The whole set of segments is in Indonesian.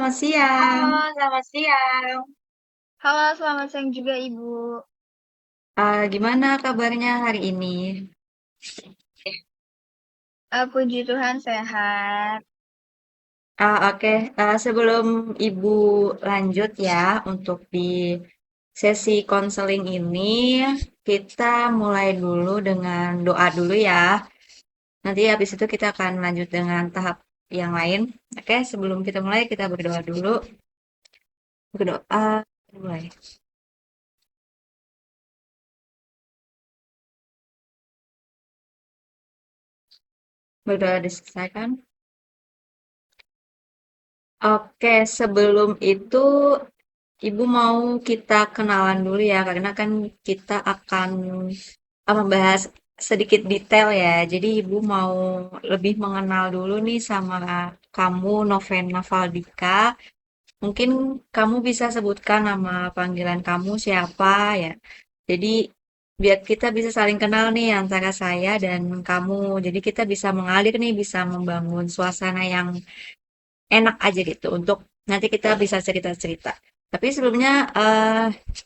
selamat siang. Halo, selamat siang. Halo, selamat siang juga Ibu. Gimana kabarnya hari ini? Puji Tuhan sehat. Oke. Sebelum Ibu lanjut ya untuk di sesi konseling ini, kita mulai dulu dengan doa dulu ya. Nanti habis itu kita akan lanjut dengan tahap yang lain. Oke, sebelum kita mulai, kita berdoa dulu. Berdoa, mulai. Berdoa diselesaikan. Oke, sebelum itu Ibu mau kita kenalan dulu ya, karena kan kita akan membahas sedikit detail ya. Jadi Ibu mau lebih mengenal dulu nih sama kamu, Novena Valdika. Mungkin kamu bisa sebutkan nama panggilan kamu siapa ya. Jadi biar kita bisa saling kenal nih antara saya dan kamu. Jadi kita bisa mengalir nih, bisa membangun suasana yang enak aja gitu untuk nanti kita bisa cerita-cerita. Tapi sebelumnya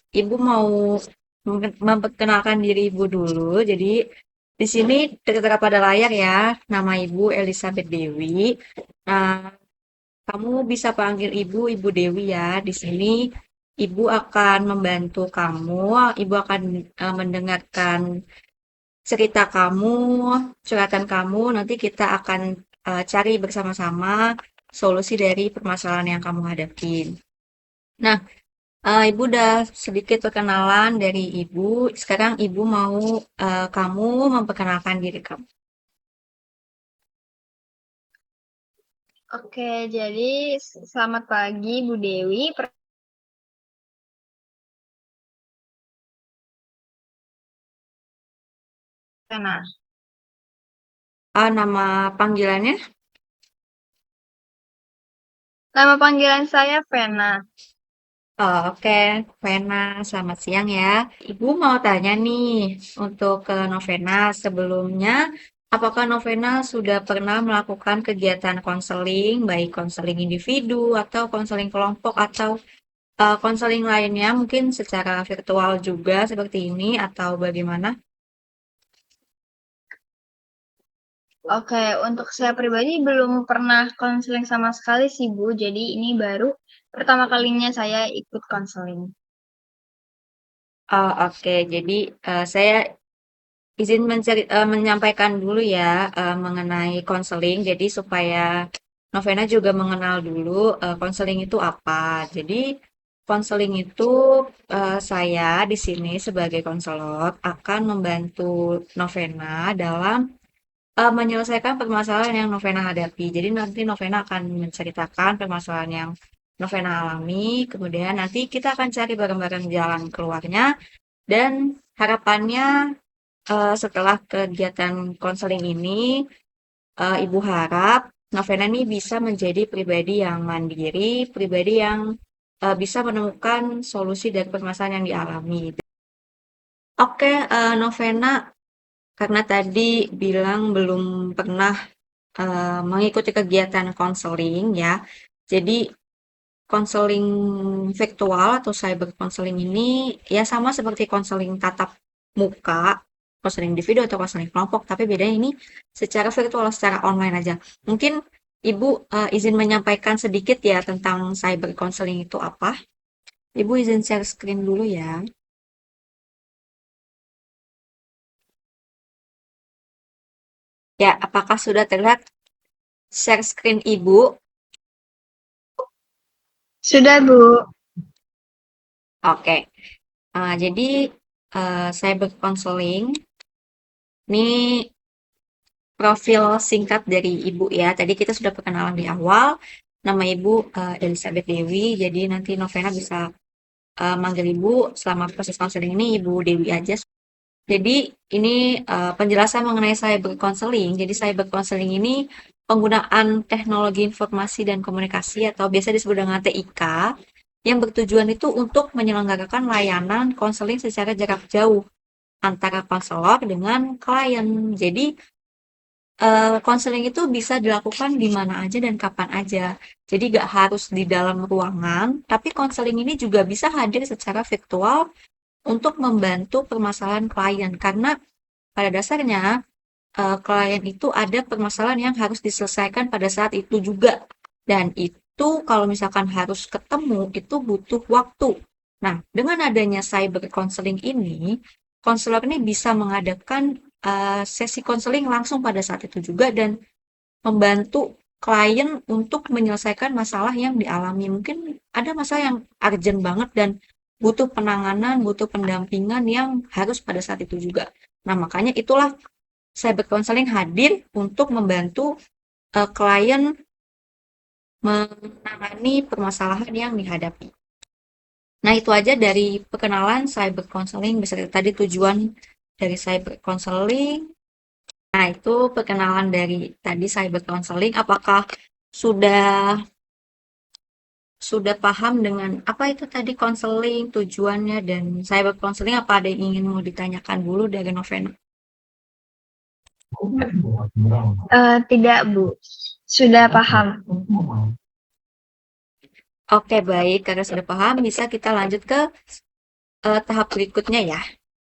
Ibu mau memperkenalkan diri Ibu dulu. Jadi di sini tertera pada layar ya, nama Ibu Elizabeth Dewi. Nah, kamu bisa panggil Ibu Ibu Dewi ya. Di sini Ibu akan membantu kamu. Ibu akan mendengarkan cerita kamu, curhatan kamu. Nanti kita akan cari bersama-sama solusi dari permasalahan yang kamu hadapin. Nah, Ibu udah sedikit perkenalan dari Ibu. Sekarang Ibu mau kamu memperkenalkan diri kamu. Oke, jadi selamat pagi Bu Dewi. Nah, Nama panggilannya? nama panggilan saya Vena. Oke, Vena, selamat siang ya. Ibu mau tanya nih untuk ke Novena sebelumnya, apakah Novena sudah pernah melakukan kegiatan konseling, baik konseling individu atau konseling kelompok atau konseling lainnya, mungkin secara virtual juga seperti ini atau bagaimana? Oke, untuk saya pribadi belum pernah konseling sama sekali sih Bu. Jadi ini baru pertama kalinya saya ikut konseling. Oke, jadi saya izin menyampaikan dulu ya mengenai konseling, jadi supaya Novena juga mengenal dulu konseling itu apa. Jadi konseling itu saya di sini sebagai konselor akan membantu Novena dalam menyelesaikan permasalahan yang Novena hadapi. Jadi nanti Novena akan menceritakan permasalahan yang Novena alami, kemudian nanti kita akan cari bareng-bareng jalan keluarnya dan harapannya setelah kegiatan konseling ini, Ibu harap Novena ini bisa menjadi pribadi yang mandiri, pribadi yang bisa menemukan solusi dari permasalahan yang dialami. Oke, Novena, karena tadi bilang belum pernah mengikuti kegiatan konseling ya, jadi konseling virtual atau cyber konseling ini ya sama seperti konseling tatap muka, konseling individu atau konseling kelompok, tapi bedanya ini secara virtual, secara online aja. Mungkin Ibu izin menyampaikan sedikit ya tentang cyber konseling itu apa? Ibu izin share screen dulu ya. Ya, apakah sudah terlihat share screen Ibu? Sudah Bu. Oke. Jadi cyber counseling ini profil singkat dari Ibu ya. Tadi kita sudah perkenalan di awal. Nama Ibu Elizabeth Dewi. Jadi nanti Novena bisa manggil Ibu selama proses konseling ini Ibu Dewi aja. Jadi ini penjelasan mengenai cyber counseling. Jadi cyber counseling ini penggunaan teknologi informasi dan komunikasi atau biasa disebut dengan TIK yang bertujuan itu untuk menyelenggarakan layanan konseling secara jarak jauh antara konselor dengan klien. Jadi konseling itu bisa dilakukan di mana aja dan kapan aja. Jadi gak harus di dalam ruangan, tapi konseling ini juga bisa hadir secara virtual untuk membantu permasalahan klien. Karena pada dasarnya klien itu ada permasalahan yang harus diselesaikan pada saat itu juga. Dan itu kalau misalkan harus ketemu, itu butuh waktu. Nah, dengan adanya cyber counseling ini, konselor ini bisa mengadakan sesi konseling langsung pada saat itu juga dan membantu klien untuk menyelesaikan masalah yang dialami. Mungkin ada masalah yang urgent banget dan butuh penanganan, butuh pendampingan yang harus pada saat itu juga. Nah, makanya itulah cyber counseling hadir untuk membantu klien menangani permasalahan yang dihadapi. Nah, itu aja dari perkenalan cyber counseling. Bisa tadi tujuan dari cyber counseling. Nah, itu perkenalan dari tadi cyber counseling. Apakah sudah sudah paham dengan apa itu tadi counseling, tujuannya, dan cyber counseling? Apa ada yang ingin mau ditanyakan dulu dari Novena? Tidak, Bu. Sudah paham. Oke, baik. Karena sudah paham, bisa kita lanjut ke tahap berikutnya ya.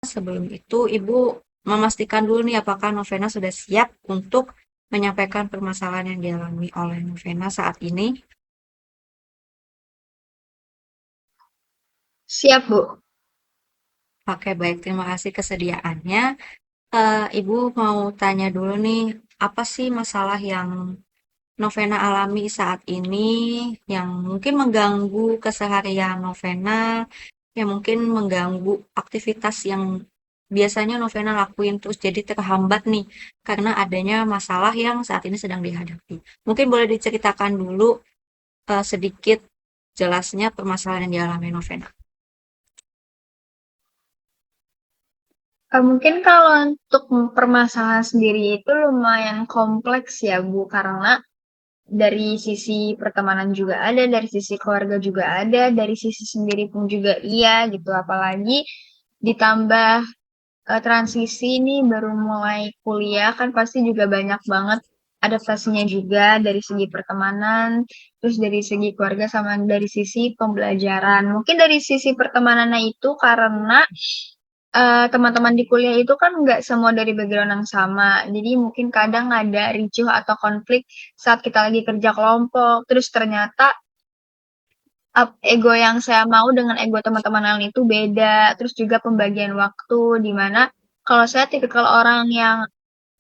Sebelum itu, Ibu memastikan dulu nih apakah Novena sudah siap untuk menyampaikan permasalahan yang dialami oleh Novena saat ini. Siap, Bu. Oke, baik. Terima kasih kesediaannya. Ibu mau tanya dulu nih, apa sih masalah yang Novena alami saat ini yang mungkin mengganggu keseharian Novena, yang mungkin mengganggu aktivitas yang biasanya Novena lakuin terus jadi terhambat nih karena adanya masalah yang saat ini sedang dihadapi. Mungkin boleh diceritakan dulu sedikit jelasnya permasalahan yang dialami Novena. Mungkin kalau untuk permasalahan sendiri itu lumayan kompleks ya, Bu, karena dari sisi pertemanan juga ada, dari sisi keluarga juga ada, dari sisi sendiri pun juga iya gitu. Apalagi ditambah transisi ini baru mulai kuliah kan pasti juga banyak banget adaptasinya juga dari segi pertemanan, terus dari segi keluarga sama dari sisi pembelajaran. Mungkin dari sisi pertemanannya itu karena teman-teman di kuliah itu kan nggak semua dari background yang sama. Jadi mungkin kadang ada ricuh atau konflik saat kita lagi kerja kelompok. Terus ternyata ego yang saya mau dengan ego teman-teman lain itu beda. Terus juga pembagian waktu, di mana kalau saya tipikal orang yang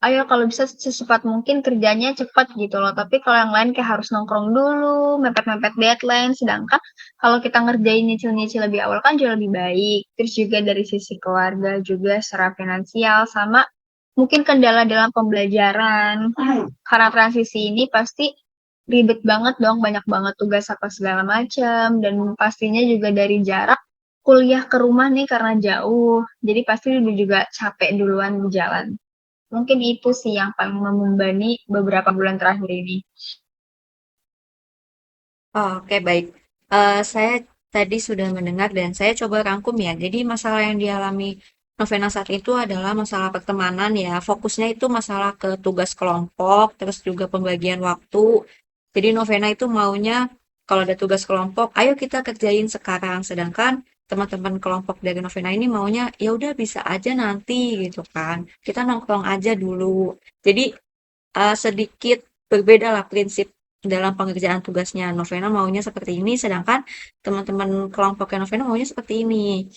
ayo kalau bisa secepat mungkin kerjanya cepat gitu loh. Tapi kalau yang lain kayak harus nongkrong dulu, mepet-mepet deadline. Sedangkan kalau kita ngerjain nyicil-nyicil lebih awal kan jauh lebih baik. Terus juga dari sisi keluarga juga secara finansial sama mungkin kendala dalam pembelajaran. Karena transisi ini pasti ribet banget dong, banyak banget tugas apa segala macam. Dan pastinya juga dari jarak kuliah ke rumah nih karena jauh. Jadi pasti udah juga capek duluan di jalan. Mungkin itu sih yang paling membebani beberapa bulan terakhir ini. Oh, oke, baik. Saya tadi sudah mendengar dan saya coba rangkum ya. Jadi masalah yang dialami Novena saat itu adalah masalah pertemanan ya. Fokusnya itu masalah ke tugas kelompok, terus juga pembagian waktu. Jadi Novena itu maunya kalau ada tugas kelompok, ayo kita kerjain sekarang. Sedangkan teman-teman kelompok dari Novena ini maunya ya udah bisa aja nanti gitu kan. Kita nongkrong aja dulu. Jadi sedikit berbeda lah prinsip dalam pengerjaan tugasnya. Novena maunya seperti ini, sedangkan teman-teman kelompoknya Novena maunya seperti ini.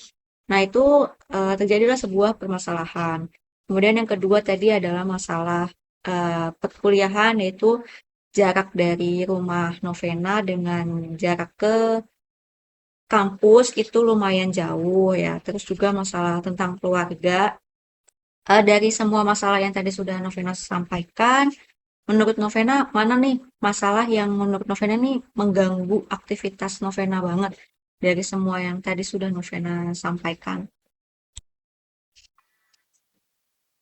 Nah, itu terjadilah sebuah permasalahan. Kemudian yang kedua tadi adalah masalah perkuliahan, yaitu jarak dari rumah Novena dengan jarak ke kampus itu lumayan jauh ya. Terus juga masalah tentang keluarga. Dari semua masalah yang tadi sudah Novena sampaikan, menurut Novena, mana nih masalah yang menurut Novena nih mengganggu aktivitas Novena banget dari semua yang tadi sudah Novena sampaikan?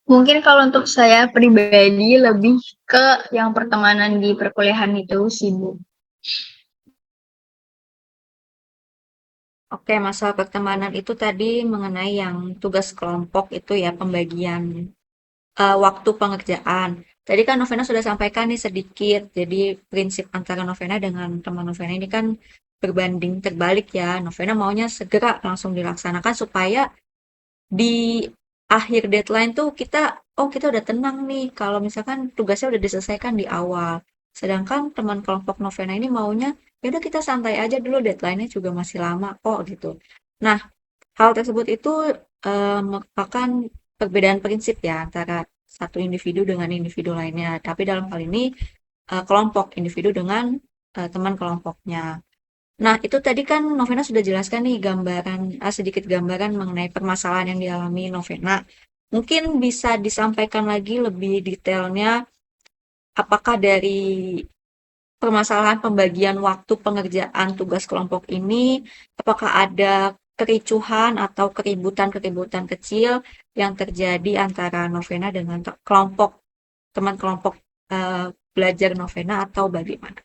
Mungkin kalau untuk saya pribadi lebih ke yang pertemanan di perkuliahan itu sibuk. Oke, masalah pertemanan itu tadi mengenai yang tugas kelompok itu ya, pembagian waktu pengerjaan. Tadi kan Novena sudah sampaikan nih sedikit, jadi prinsip antara Novena dengan teman Novena ini kan berbanding terbalik ya. Novena maunya segera langsung dilaksanakan supaya di akhir deadline tuh kita udah tenang nih kalau misalkan tugasnya udah diselesaikan di awal. Sedangkan teman kelompok Novena ini maunya ya udah kita santai aja dulu, deadline-nya juga masih lama kok gitu. Nah, hal tersebut itu merupakan perbedaan prinsip ya antara satu individu dengan individu lainnya. Tapi dalam hal ini kelompok individu dengan teman kelompoknya. Nah, itu tadi kan Novena sudah jelaskan nih sedikit gambaran mengenai permasalahan yang dialami Novena. Mungkin bisa disampaikan lagi lebih detailnya, apakah dari permasalahan pembagian waktu pengerjaan tugas kelompok ini, apakah ada kericuhan atau keributan-keributan kecil yang terjadi antara Novena dengan teman kelompok belajar Novena atau bagaimana?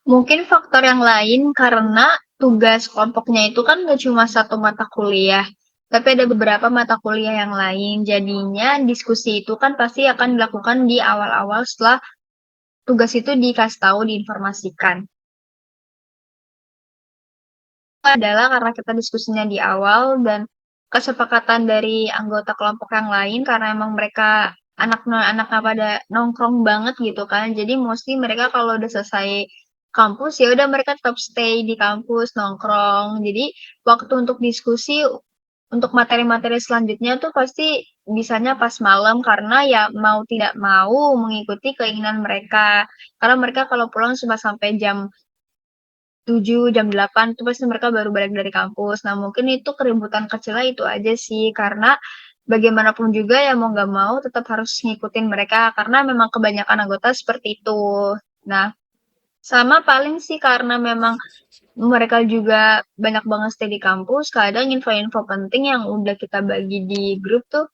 Mungkin faktor yang lain karena tugas kelompoknya itu kan gak cuma satu mata kuliah, tapi ada beberapa mata kuliah yang lain. Jadinya diskusi itu kan pasti akan dilakukan di awal-awal setelah tugas itu dikasih tahu, diinformasikan. Adalah karena kita diskusinya di awal dan kesepakatan dari anggota kelompok yang lain karena emang mereka anak-anaknya pada nongkrong banget gitu kan. Jadi mostly mereka kalau udah selesai kampus ya udah mereka tetap stay di kampus nongkrong. Jadi waktu untuk diskusi untuk materi-materi selanjutnya tuh pasti bisanya pas malam karena ya mau tidak mau mengikuti keinginan mereka. Karena mereka kalau pulang cuma sampai jam 7 jam 8 itu pasti mereka baru balik dari kampus. Nah, mungkin itu keributan kecilnya itu aja sih, karena bagaimanapun juga ya mau nggak mau tetap harus ngikutin mereka, karena memang kebanyakan anggota seperti itu. Nah, sama paling sih karena memang mereka juga banyak banget stay di kampus, kadang info-info penting yang udah kita bagi di grup tuh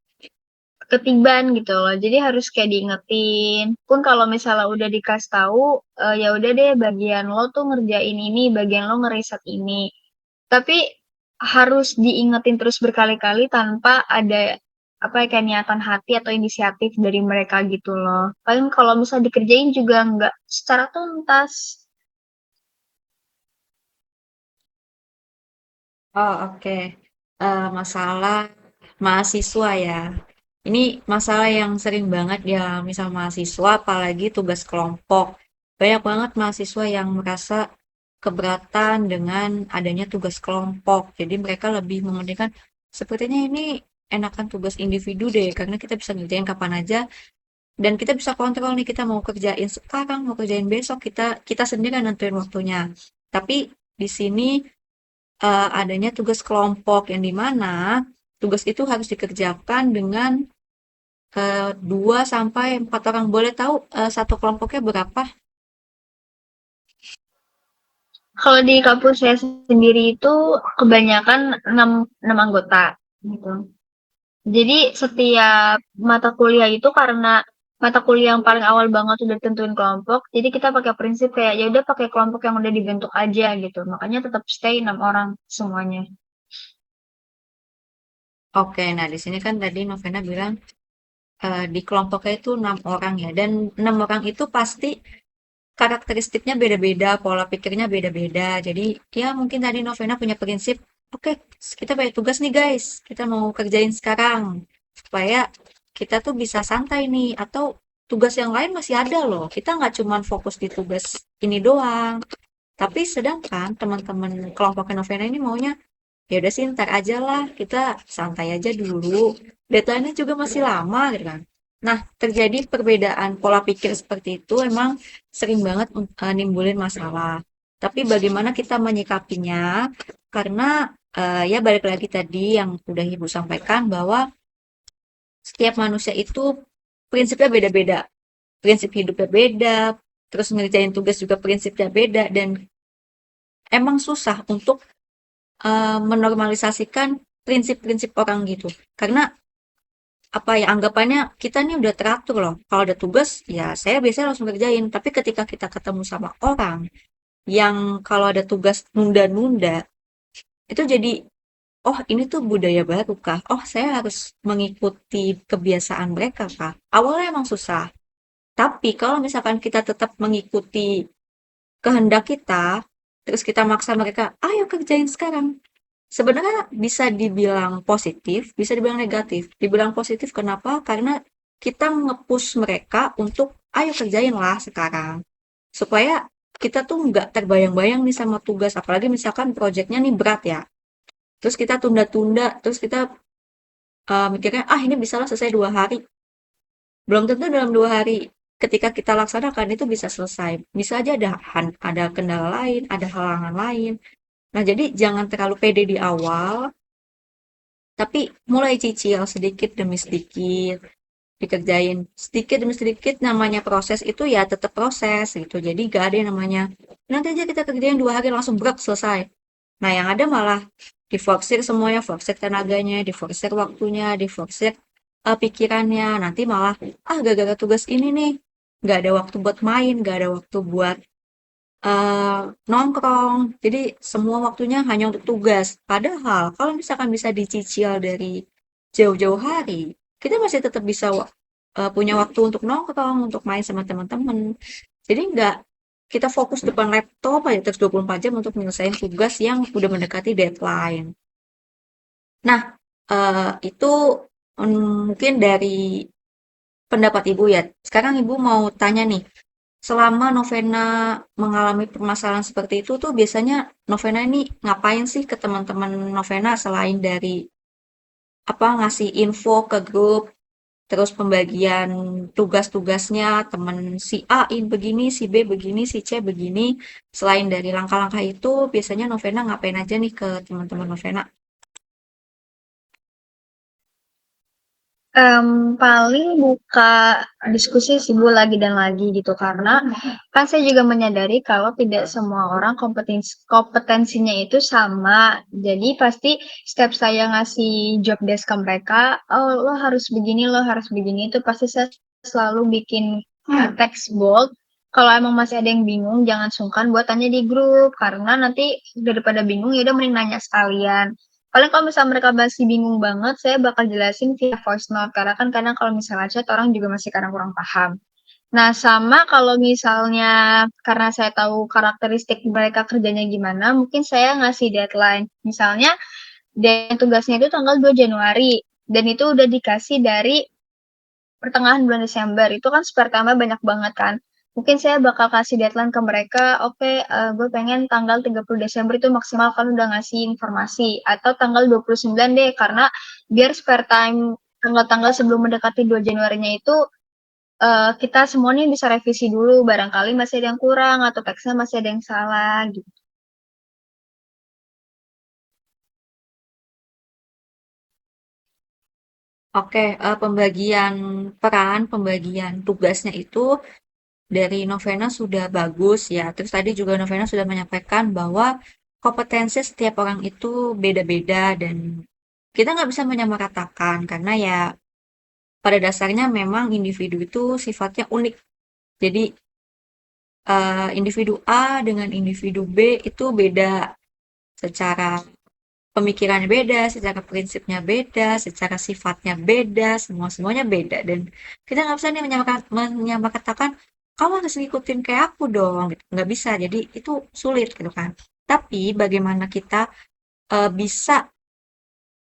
ketiban gitu loh. Jadi harus kayak diingetin. Pun kalau misalnya udah dikasih tahu, ya udah deh bagian lo tuh ngerjain ini, bagian lo ngeriset ini. Tapi harus diingetin terus berkali-kali tanpa ada apa ya, kayak niatan hati atau inisiatif dari mereka gitu loh. Paling kalau misalnya dikerjain juga nggak secara tuntas. Oh, oke. Masalah mahasiswa ya. Ini masalah yang sering banget dialami sama mahasiswa, apalagi tugas kelompok. Banyak banget mahasiswa yang merasa keberatan dengan adanya tugas kelompok. Jadi mereka lebih mementingkan, sepertinya ini enakan tugas individu deh, karena kita bisa ngerjain kapan aja, dan kita bisa kontrol nih, kita mau kerjain sekarang, mau kerjain besok, kita kita sendiri yang nentuin waktunya. Tapi di sini adanya tugas kelompok yang dimana tugas itu harus dikerjakan dengan 2 sampai 4 orang. Boleh tahu satu kelompoknya berapa? Kalau di kampus saya sendiri itu kebanyakan 6 anggota gitu. Jadi setiap mata kuliah itu karena mata kuliah yang paling awal banget udah ditentuin kelompok, jadi kita pakai prinsip kayak ya udah pakai kelompok yang udah dibentuk aja gitu. Makanya tetap stay 6 orang semuanya. Oke, nah di sini kan tadi Novena bilang di kelompoknya itu 6 orang ya, dan 6 orang itu pasti karakteristiknya beda-beda, pola pikirnya beda-beda. Jadi ya mungkin tadi Novena punya prinsip, oke, kita banyak tugas nih guys, kita mau kerjain sekarang supaya kita tuh bisa santai nih, atau tugas yang lain masih ada loh. Kita nggak cuman fokus di tugas ini doang. Tapi sedangkan teman-teman kelompok Novena ini maunya ya udah sih ntar aja lah, kita santai aja dulu. Deadline-nya juga masih lama gitu kan. Nah, terjadi perbedaan pola pikir seperti itu emang sering banget nimbulin masalah. Tapi bagaimana kita menyikapinya? Karena ya balik lagi tadi yang udah Ibu sampaikan bahwa setiap manusia itu prinsipnya beda-beda. Prinsip hidupnya beda, terus ngerjain tugas juga prinsipnya beda, dan emang susah untuk menormalisasikan prinsip-prinsip orang gitu. Karena apa ya, anggapannya kita nih udah teratur loh. Kalau ada tugas ya saya biasanya langsung kerjain. Tapi ketika kita ketemu sama orang yang kalau ada tugas nunda-nunda, itu jadi oh ini tuh budaya baru kah? Oh saya harus mengikuti kebiasaan mereka kah? Awalnya emang susah, tapi kalau misalkan kita tetap mengikuti kehendak kita, terus kita maksa mereka, ayo kerjain sekarang. Sebenarnya bisa dibilang positif, bisa dibilang negatif. Dibilang positif kenapa? Karena kita nge-push mereka untuk ayo kerjain lah sekarang. Supaya kita tuh nggak terbayang-bayang nih sama tugas. Apalagi misalkan proyeknya nih berat ya. Terus kita tunda-tunda, terus kita mikirnya, ah ini bisa lah selesai 2 hari. Belum tentu dalam 2 hari ketika kita laksanakan itu bisa selesai. Bisa aja ada kendala lain, ada halangan lain. Nah, jadi jangan terlalu pede di awal, tapi mulai cicil sedikit demi sedikit, dikerjain sedikit demi sedikit. Namanya proses itu ya tetap proses gitu. Jadi gak ada yang namanya nanti aja kita kerjain 2 hari langsung brok selesai. Nah, yang ada malah diforsir semuanya, forsir tenaganya, diforsir waktunya, diforsir pikirannya. Nanti malah gara-gara tugas ini nih nggak ada waktu buat main, nggak ada waktu buat nongkrong. Jadi semua waktunya hanya untuk tugas. Padahal kalau misalkan bisa dicicil dari jauh-jauh hari, kita masih tetap bisa punya waktu untuk nongkrong, untuk main sama teman-teman. Jadi nggak kita fokus depan laptop aja terus 24 jam untuk menyelesaikan tugas yang udah mendekati deadline. Nah, itu mungkin dari pendapat Ibu ya. Sekarang Ibu mau tanya nih, selama Novena mengalami permasalahan seperti itu tuh biasanya Novena ini ngapain sih ke teman-teman Novena selain dari apa ngasih info ke grup, terus pembagian tugas-tugasnya, temen si A ini begini, si B begini, si C begini. Selain dari langkah-langkah itu, biasanya Novena ngapain aja nih ke teman-teman Novena? Paling buka diskusi sih Bu lagi dan lagi gitu karena kan saya juga menyadari kalau tidak semua orang kompetensinya itu sama. Jadi pasti setiap saya ngasih job desk ke mereka, oh lo harus begini, lo harus begini itu pasti saya selalu bikin teks bold. Kalau emang masih ada yang bingung, jangan sungkan buat tanya di grup karena nanti daripada bingung ya udah mending nanya sekalian. Paling kalau misalnya mereka masih bingung banget, saya bakal jelasin via voice note. Karena kan kadang kalau misalnya chat, orang juga masih kadang kurang paham. Nah, sama kalau misalnya karena saya tahu karakteristik mereka kerjanya gimana, mungkin saya ngasih deadline. Misalnya, tugasnya itu tanggal 2 Januari. Dan itu udah dikasih dari pertengahan bulan Desember. Itu kan spare time banyak banget kan. Mungkin saya bakal kasih deadline ke mereka, oke, gue pengen tanggal 30 Desember itu maksimal kan udah ngasih informasi. Atau tanggal 29 deh, karena biar spare time tanggal-tanggal sebelum mendekati 2 Januarinya itu kita semuanya bisa revisi dulu. Barangkali masih ada yang kurang atau teksnya masih ada yang salah gitu. Oke, pembagian peran, pembagian tugasnya itu dari Novena sudah bagus ya. Terus tadi juga Novena sudah menyampaikan bahwa kompetensi setiap orang itu beda-beda dan kita nggak bisa menyamaratakan karena ya pada dasarnya memang individu itu sifatnya unik. Jadi individu A dengan individu B itu beda secara pemikirannya beda, secara prinsipnya beda, secara sifatnya beda, semuanya beda dan kita nggak bisa nih menyamaratakan kamu harus ngikutin kayak aku dong, gitu. Nggak bisa. Jadi itu sulit gitu kan. Tapi bagaimana kita bisa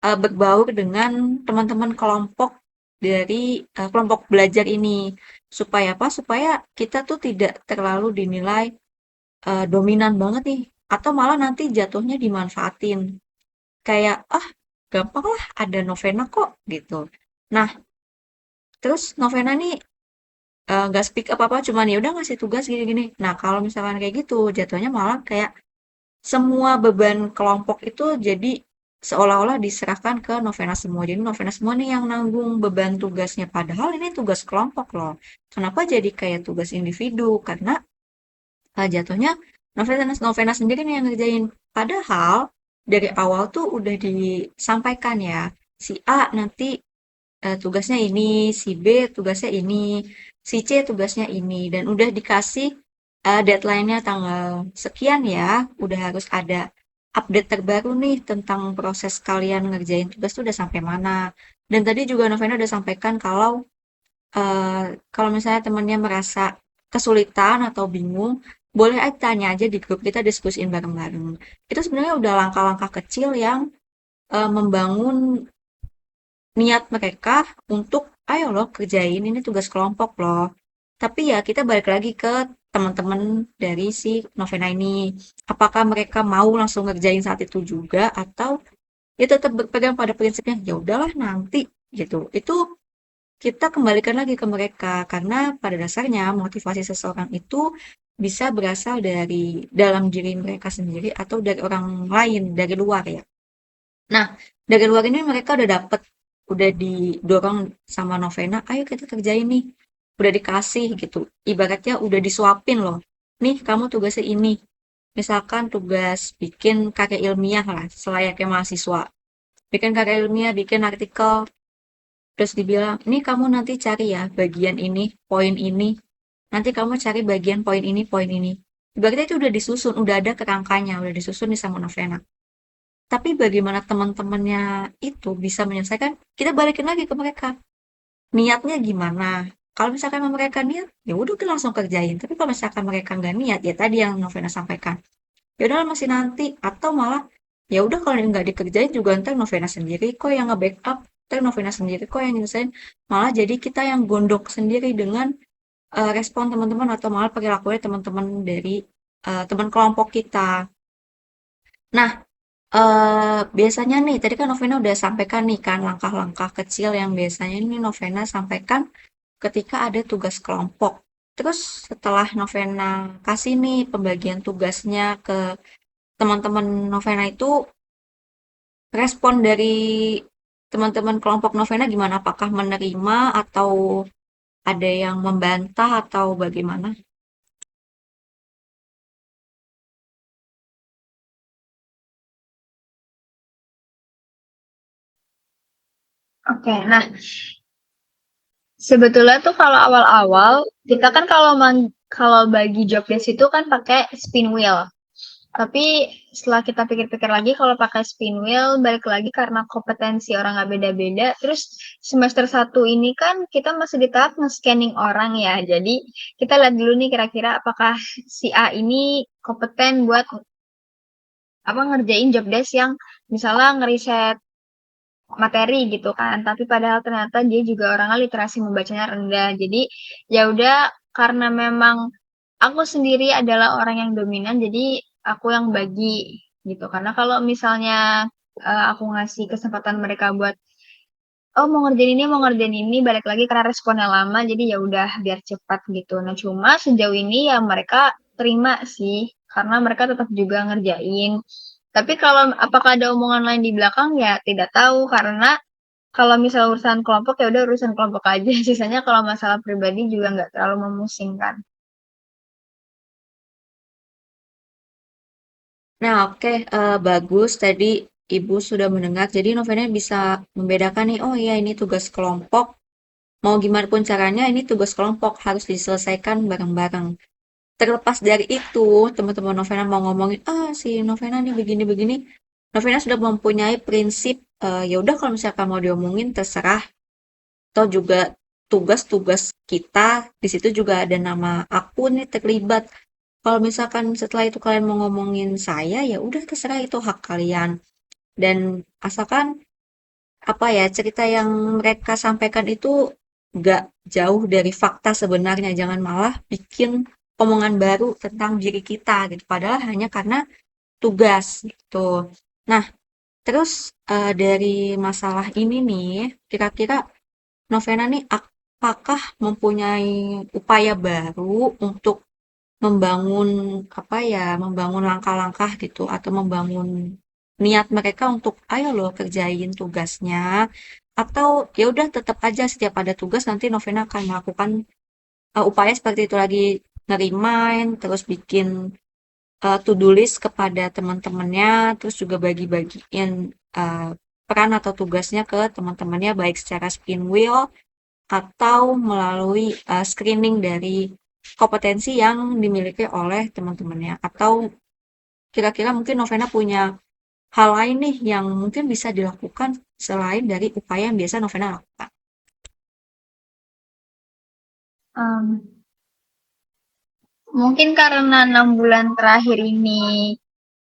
berbaur dengan teman-teman kelompok dari kelompok belajar ini supaya apa? Supaya kita tuh tidak terlalu dinilai dominan banget nih atau malah nanti jatuhnya dimanfaatin kayak ah gampang lah ada Novena kok gitu. Nah, terus Novena nih nggak speak up apa cuman ya udah ngasih tugas gini-gini. Nah, kalau misalkan kayak gitu jatuhnya malah kayak semua beban kelompok itu jadi seolah-olah diserahkan ke Novena semua. Jadi Novena semua nih yang nanggung beban tugasnya. Padahal ini tugas kelompok loh. Kenapa jadi kayak tugas individu? Karena jatuhnya Novena sendiri nih yang ngerjain. Padahal dari awal tuh udah disampaikan ya. Si A nanti tugasnya ini, si B tugasnya ini, si C tugasnya ini. Dan udah dikasih deadline-nya tanggal sekian ya. Udah harus ada update terbaru nih tentang proses kalian ngerjain tugas tuh udah sampai mana. Dan tadi juga Novena udah sampaikan kalau misalnya temennya merasa kesulitan atau bingung, boleh aja tanya aja di grup, kita diskusiin bareng-bareng. Itu sebenarnya udah langkah-langkah kecil yang membangun niat mereka untuk ayo loh kerjain ini tugas kelompok loh. Tapi ya kita balik lagi ke teman-teman dari si Novena ini. Apakah mereka mau langsung ngerjain saat itu juga atau ya tetap berpegang pada prinsipnya ya udahlah nanti gitu. Itu kita kembalikan lagi ke mereka karena pada dasarnya motivasi seseorang itu bisa berasal dari dalam diri mereka sendiri atau dari orang lain dari luar ya. Nah, dari luar ini mereka udah dapet, udah didorong sama Novena, ayo kita kerjain nih. Udah dikasih gitu. Ibaratnya udah disuapin loh. Nih, kamu tugasnya ini. Misalkan tugas bikin karya ilmiah lah, selayaknya mahasiswa. Bikin karya ilmiah, bikin artikel, terus dibilang, nih kamu nanti cari ya bagian ini, poin ini. Nanti kamu cari bagian poin ini, poin ini. Ibaratnya itu udah disusun, udah ada kerangkanya, udah disusun nih sama Novena. Tapi bagaimana teman-temannya itu bisa menyelesaikan, kita balikin lagi ke mereka. Niatnya gimana? Kalau misalkan mereka niat, ya udah kita langsung kerjain. Tapi kalau misalkan mereka nggak niat, ya tadi yang Novena sampaikan, ya udah masih nanti. Atau malah, ya udah kalau nggak dikerjain juga ntar Novena sendiri kok yang nge-backup, ntar Novena sendiri kok yang nyelesain. Malah jadi kita yang gondok sendiri dengan respon teman-teman atau malah perilakunya teman-teman dari teman kelompok kita. Nah, biasanya nih, tadi kan Novena udah sampaikan nih kan langkah-langkah kecil yang biasanya nih Novena sampaikan ketika ada tugas kelompok. Terus setelah Novena kasih nih pembagian tugasnya ke teman-teman Novena itu, respon dari teman-teman kelompok Novena gimana? Apakah menerima atau ada yang membantah atau bagaimana? Oke, nah sebetulnya tuh kalau awal-awal kita kan kalau bagi job desk itu kan pakai spin wheel. Tapi setelah kita pikir-pikir lagi kalau pakai spin wheel balik lagi karena kompetensi orang nggak beda-beda. Terus semester satu ini kan kita masih di tahap nge-scanning orang ya. Jadi kita lihat dulu nih kira-kira apakah si A ini kompeten buat apa ngerjain job desk yang misalnya ngeriset materi gitu kan. Tapi padahal ternyata dia juga orangnya literasi membacanya rendah. Jadi ya udah karena memang aku sendiri adalah orang yang dominan, jadi aku yang bagi gitu. Karena kalau misalnya aku ngasih kesempatan mereka buat oh mau ngerjain ini, balik lagi karena responnya lama, jadi ya udah biar cepat gitu. Nah cuma sejauh ini ya mereka terima sih, karena mereka tetap juga ngerjain. Tapi kalau apakah ada omongan lain di belakang ya tidak tahu karena kalau misal urusan kelompok ya udah urusan kelompok aja. Sisanya kalau masalah pribadi juga nggak terlalu memusingkan. Nah, oke, bagus. Tadi Ibu sudah mendengar. Jadi Novena bisa membedakan nih, oh iya ini tugas kelompok. Mau gimana pun caranya, ini tugas kelompok harus diselesaikan bareng-bareng. Terlepas dari itu, teman-teman Novena mau ngomongin, ah si Novena nih begini-begini. Novena sudah mempunyai prinsip, ya udah kalau misalkan mau diomongin terserah. Atau juga tugas-tugas kita, di situ juga ada nama aku nih terlibat. Kalau misalkan setelah itu kalian mau ngomongin saya, ya udah terserah itu hak kalian. Dan asalkan apa ya cerita yang mereka sampaikan itu nggak jauh dari fakta sebenarnya. Jangan malah bikin omongan baru tentang diri kita gitu. Padahal hanya karena tugas gitu. Nah, terus dari masalah ini nih, kira-kira Novena nih apakah mempunyai upaya baru untuk membangun apa ya, membangun langkah-langkah gitu atau membangun niat mereka untuk ayo loh kerjain tugasnya atau ya udah tetap aja setiap ada tugas nanti Novena akan melakukan upaya seperti itu lagi ngerimain terus bikin to-do list kepada teman-temannya terus juga bagi-bagiin uh, peran atau tugasnya ke teman-temannya baik secara spin wheel atau melalui screening dari kompetensi yang dimiliki oleh teman-temannya atau kira-kira mungkin Novena punya hal lain nih yang mungkin bisa dilakukan selain dari upaya yang biasa Novena lakukan? Em, Mungkin karena 6 bulan terakhir ini,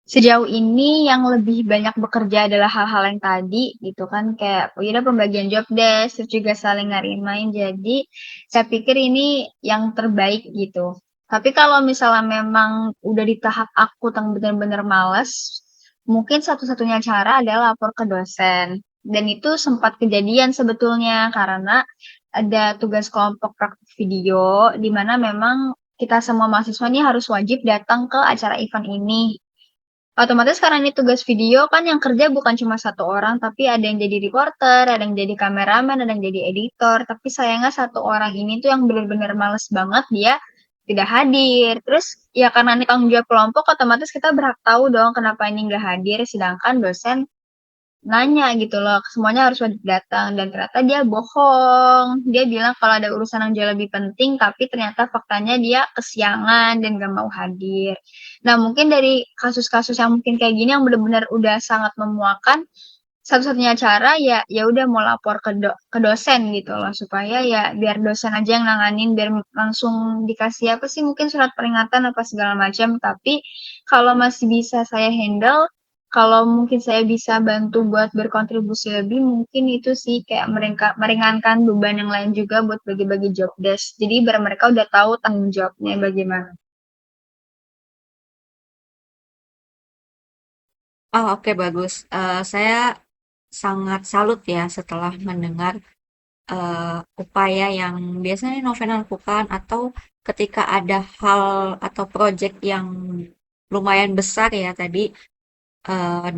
sejauh ini yang lebih banyak bekerja adalah hal-hal yang tadi gitu kan, kayak oh ya udah pembagian job desk, terus juga saling ngarimain. Jadi saya pikir ini yang terbaik gitu. Tapi kalau misalnya memang udah di tahap aku yang benar-benar males, mungkin satu-satunya cara adalah lapor ke dosen. Dan itu sempat kejadian sebetulnya karena ada tugas kelompok praktik video di mana memang kita semua mahasiswa ini harus wajib datang ke acara event ini. Otomatis karena ini tugas video kan yang kerja bukan cuma satu orang, tapi ada yang jadi reporter, ada yang jadi kameramen, ada yang jadi editor. Tapi sayangnya satu orang ini tuh yang benar-benar males banget dia tidak hadir. Terus ya karena ini tanggung jawab kelompok, otomatis kita berhak tahu dong kenapa ini nggak hadir. Sedangkan dosen nanya gitu loh, semuanya harus wajib datang dan ternyata dia bohong. Dia bilang kalau ada urusan yang jauh lebih penting, tapi ternyata faktanya dia kesiangan dan gak mau hadir. Nah, mungkin dari kasus-kasus yang mungkin kayak gini yang benar-benar udah sangat memuakan, satu-satunya cara ya ya udah mau lapor ke dosen gitu loh supaya ya biar dosen aja yang nanganin biar langsung dikasih apa sih mungkin surat peringatan apa segala macam tapi kalau masih bisa saya handle kalau mungkin saya bisa bantu buat berkontribusi lebih mungkin itu sih kayak mereka meringankan beban yang lain juga buat bagi-bagi job desk jadi biar mereka udah tahu tanggung jawabnya bagaimana. Oh, oke, bagus. Saya sangat salut ya setelah mendengar upaya yang biasanya Novena lakukan atau ketika ada hal atau project yang lumayan besar ya tadi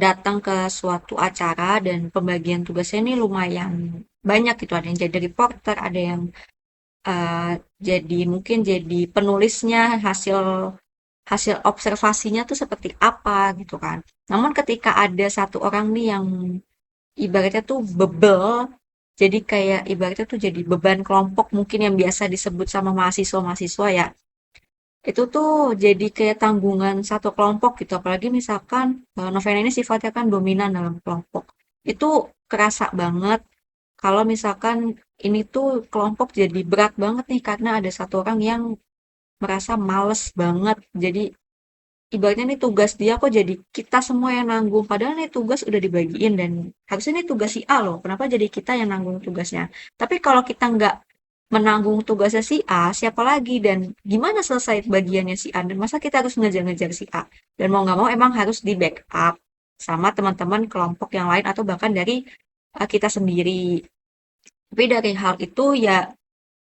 datang ke suatu acara dan pembagian tugasnya ini lumayan banyak gitu. Ada yang jadi reporter, ada yang eh, jadi mungkin jadi penulisnya hasil hasil observasinya tuh seperti apa gitu kan. Namun ketika ada satu orang nih yang ibaratnya tuh bebel, jadi kayak ibaratnya tuh jadi beban kelompok mungkin yang biasa disebut sama mahasiswa-mahasiswa ya. Itu tuh jadi kayak tanggungan satu kelompok gitu. Apalagi misalkan Novena ini sifatnya kan dominan dalam kelompok. Itu kerasa banget kalau misalkan ini tuh kelompok jadi berat banget nih karena ada satu orang yang merasa males banget. Jadi ibaratnya nih tugas dia kok jadi kita semua yang nanggung. Padahal nih tugas udah dibagiin dan harusnya nih tugas si A loh. Kenapa jadi kita yang nanggung tugasnya? Tapi kalau kita nggak menanggung tugasnya si A, siapa lagi? Dan gimana selesai bagiannya si A? Dan masa kita harus ngejar-ngejar si A? Dan mau nggak mau emang harus di backup sama teman-teman kelompok yang lain atau bahkan dari kita sendiri. Tapi dari hal itu ya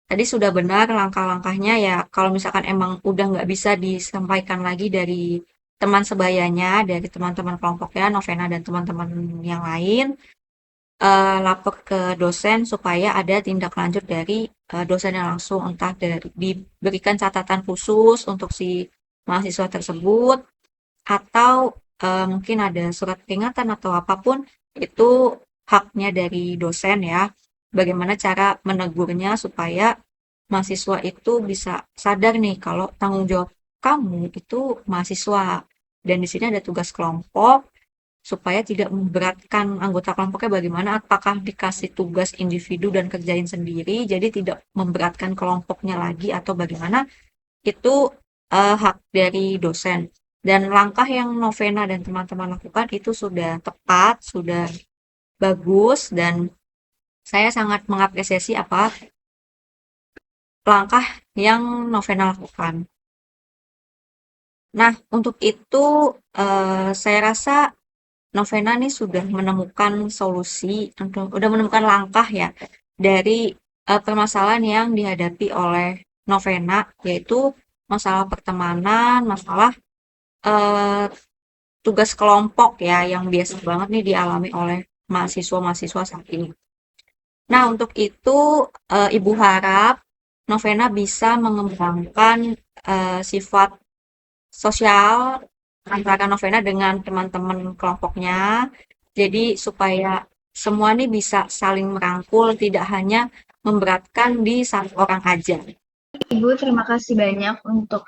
tadi sudah benar langkah-langkahnya ya kalau misalkan emang udah nggak bisa disampaikan lagi dari teman sebayanya, dari teman-teman kelompoknya, Novena dan teman-teman yang lain, lapor ke dosen supaya ada tindak lanjut dari dosennya langsung, entah dari diberikan catatan khusus untuk si mahasiswa tersebut, atau mungkin ada surat peringatan atau apapun, itu haknya dari dosen ya. Bagaimana cara menegurnya supaya mahasiswa itu bisa sadar nih kalau tanggung jawab kamu itu mahasiswa. Dan di sini ada tugas kelompok supaya tidak memberatkan anggota kelompoknya bagaimana apakah dikasih tugas individu dan kerjain sendiri jadi tidak memberatkan kelompoknya lagi atau bagaimana itu hak dari dosen. Dan langkah yang Novena dan teman-teman lakukan itu sudah tepat, sudah bagus dan saya sangat mengapresiasi apa langkah yang Novena lakukan. Nah, untuk itu saya rasa Novena nih sudah menemukan solusi, udah menemukan langkah ya dari permasalahan yang dihadapi oleh Novena, yaitu masalah pertemanan, masalah eh, tugas kelompok ya yang biasa banget nih dialami oleh mahasiswa-mahasiswa saat ini. Nah, untuk itu Ibu harap Novena bisa mengembangkan sifat sosial antara Novena dengan teman-teman kelompoknya. Jadi supaya semua nih bisa saling merangkul, tidak hanya memberatkan di satu orang aja. Ibu terima kasih banyak untuk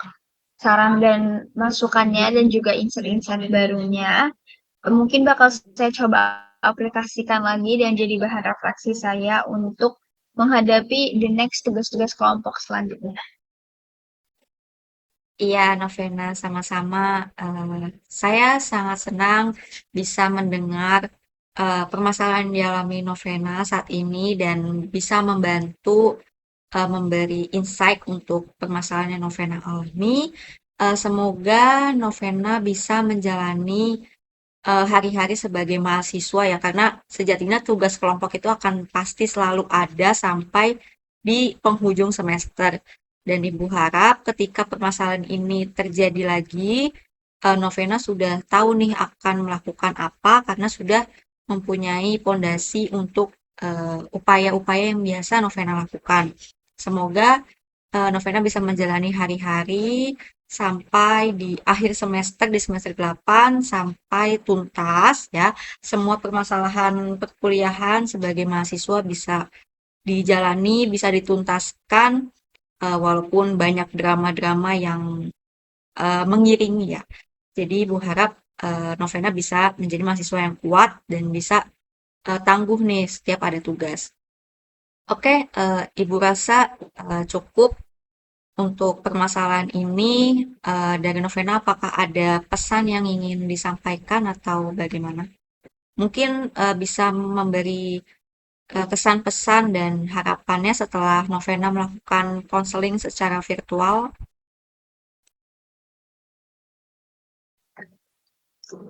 saran dan masukannya dan juga insight-insight barunya. mungkin bakal saya coba aplikasikan lagi dan jadi bahan refleksi saya untuk menghadapi the next tugas-tugas kelompok selanjutnya. Iya, Novena, sama-sama. Saya sangat senang bisa mendengar permasalahan yang dialami Novena saat ini dan bisa membantu memberi insight untuk permasalahan yang Novena alami. Semoga Novena bisa menjalani hari-hari sebagai mahasiswa ya, karena sejatinya tugas kelompok itu akan pasti selalu ada sampai di penghujung semester. Dan Ibu harap ketika permasalahan ini terjadi lagi, Novena sudah tahu nih akan melakukan apa karena sudah mempunyai pondasi untuk upaya-upaya yang biasa Novena lakukan. Semoga Novena bisa menjalani hari-hari sampai di akhir semester, di semester 8 sampai tuntas ya. Semua permasalahan perkuliahan sebagai mahasiswa bisa dijalani, bisa dituntaskan walaupun banyak drama-drama yang mengiringi ya. Jadi Ibu harap Novena bisa menjadi mahasiswa yang kuat dan bisa tangguh nih setiap ada tugas. Oke, Ibu rasa cukup untuk permasalahan ini dari Novena. Apakah ada pesan yang ingin disampaikan atau bagaimana? Mungkin bisa memberi kesan-pesan dan harapannya setelah Novena melakukan konseling secara virtual.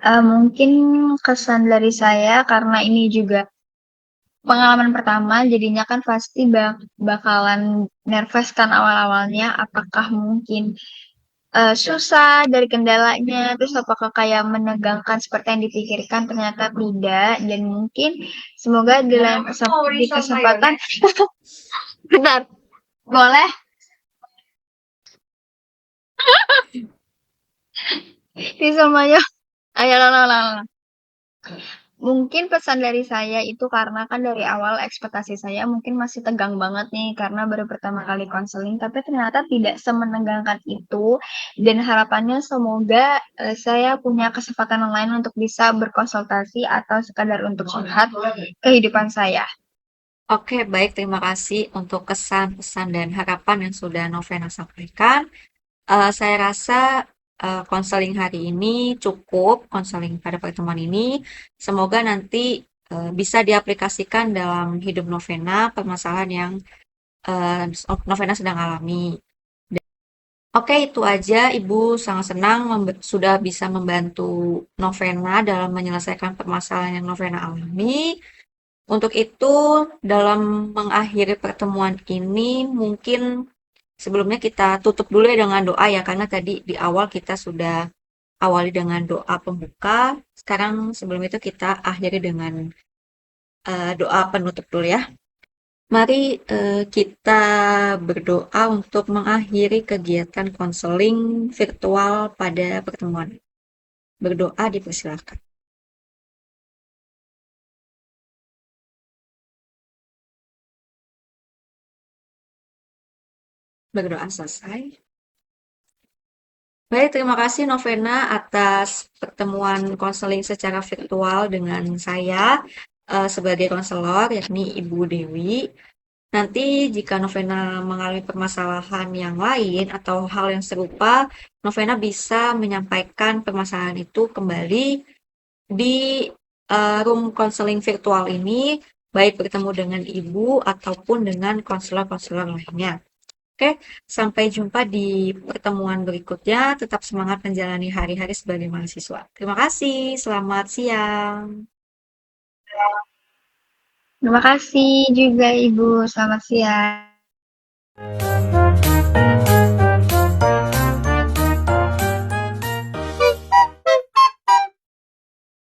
Mungkin kesan dari saya karena ini juga pengalaman pertama, jadinya kan pasti bakalan nervous kan awal-awalnya. Apakah mungkin susah dari kendalanya, terus apakah kayak menegangkan seperti yang dipikirkan? Ternyata tidak. Dan mungkin semoga di kesempatan, bentar, boleh? Di semuanya. Ayo, lala. Mungkin pesan dari saya itu karena kan dari awal ekspektasi saya mungkin masih tegang banget nih karena baru pertama kali konseling, tapi ternyata tidak semenegangkan itu dan harapannya semoga saya punya kesempatan yang lain untuk bisa berkonsultasi atau sekadar untuk curhat kehidupan saya. Oke, baik. Terima kasih untuk kesan, pesan, dan harapan yang sudah Novena sampaikan. Saya rasa konseling hari ini cukup, konseling pada pertemuan ini. Semoga nanti bisa diaplikasikan dalam hidup Novena, permasalahan yang Novena sedang alami. Oke, itu aja. Ibu sangat senang sudah bisa membantu Novena dalam menyelesaikan permasalahan yang Novena alami. Untuk itu, dalam mengakhiri pertemuan ini, mungkin sebelumnya kita tutup dulu ya dengan doa ya, karena tadi di awal kita sudah awali dengan doa pembuka. Sekarang sebelum itu kita akhiri dengan doa penutup dulu ya. Mari kita berdoa untuk mengakhiri kegiatan konseling virtual pada pertemuan. Berdoa dipersilakan. Berdoa selesai. Baik, terima kasih Novena atas pertemuan konseling secara virtual dengan saya sebagai konselor, yakni Ibu Dewi. Nanti jika Novena mengalami permasalahan yang lain atau hal yang serupa, Novena bisa menyampaikan permasalahan itu kembali di room konseling virtual ini, baik bertemu dengan Ibu ataupun dengan konselor-konselor lainnya. Oke, sampai jumpa di pertemuan berikutnya. Tetap semangat menjalani hari-hari sebagai mahasiswa. Terima kasih, selamat siang. Terima kasih juga Ibu, selamat siang.